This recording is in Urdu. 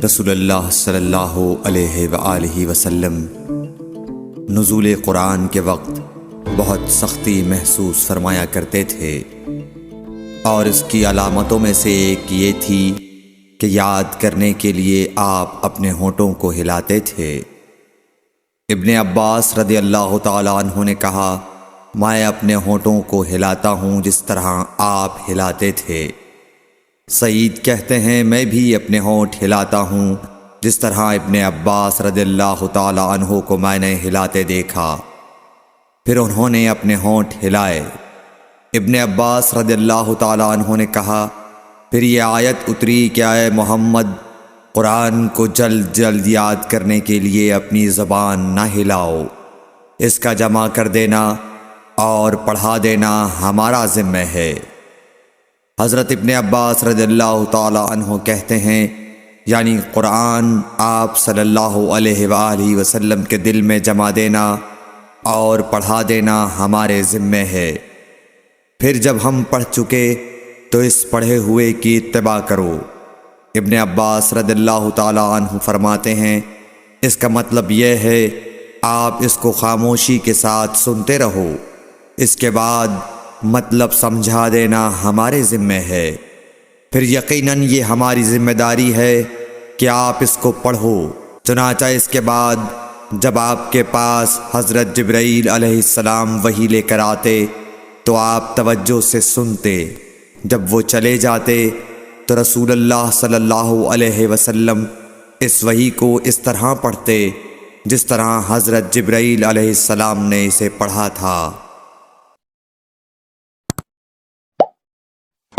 رسول اللہ صلی اللہ علیہ وآلہ وسلم نزول قرآن کے وقت بہت سختی محسوس فرمایا کرتے تھے، اور اس کی علامتوں میں سے ایک یہ تھی کہ یاد کرنے کے لیے آپ اپنے ہونٹوں کو ہلاتے تھے۔ ابن عباس رضی اللہ تعالیٰ عنہ نے کہا، میں اپنے ہونٹوں کو ہلاتا ہوں جس طرح آپ ہلاتے تھے۔ سعید کہتے ہیں، میں بھی اپنے ہونٹ ہلاتا ہوں جس طرح ابن عباس رضی اللہ تعالیٰ عنہ کو میں نے ہلاتے دیکھا۔ پھر انہوں نے اپنے ہونٹ ہلائے۔ ابن عباس رضی اللہ تعالیٰ عنہ نے کہا، پھر یہ آیت اتری کہ اے محمد، قرآن کو جلد جلد یاد کرنے کے لیے اپنی زبان نہ ہلاؤ، اس کا جمع کر دینا اور پڑھا دینا ہمارا ذمہ ہے۔ حضرت ابن عباس رضی اللہ تعالیٰ عنہ کہتے ہیں، یعنی قرآن آپ صلی اللہ علیہ وآلہ وسلم کے دل میں جمع دینا اور پڑھا دینا ہمارے ذمہ ہے۔ پھر جب ہم پڑھ چکے تو اس پڑھے ہوئے کی اتباع کرو۔ ابن عباس رضی اللہ تعالیٰ عنہ فرماتے ہیں، اس کا مطلب یہ ہے آپ اس کو خاموشی کے ساتھ سنتے رہو، اس کے بعد مطلب سمجھا دینا ہمارے ذمہ ہے۔ پھر یقیناً یہ ہماری ذمہ داری ہے کہ آپ اس کو پڑھو۔ چنانچہ اس کے بعد جب آپ کے پاس حضرت جبرائیل علیہ السلام وحی لے کر آتے تو آپ توجہ سے سنتے، جب وہ چلے جاتے تو رسول اللہ صلی اللہ علیہ وسلم اس وحی کو اس طرح پڑھتے جس طرح حضرت جبرائیل علیہ السلام نے اسے پڑھا تھا۔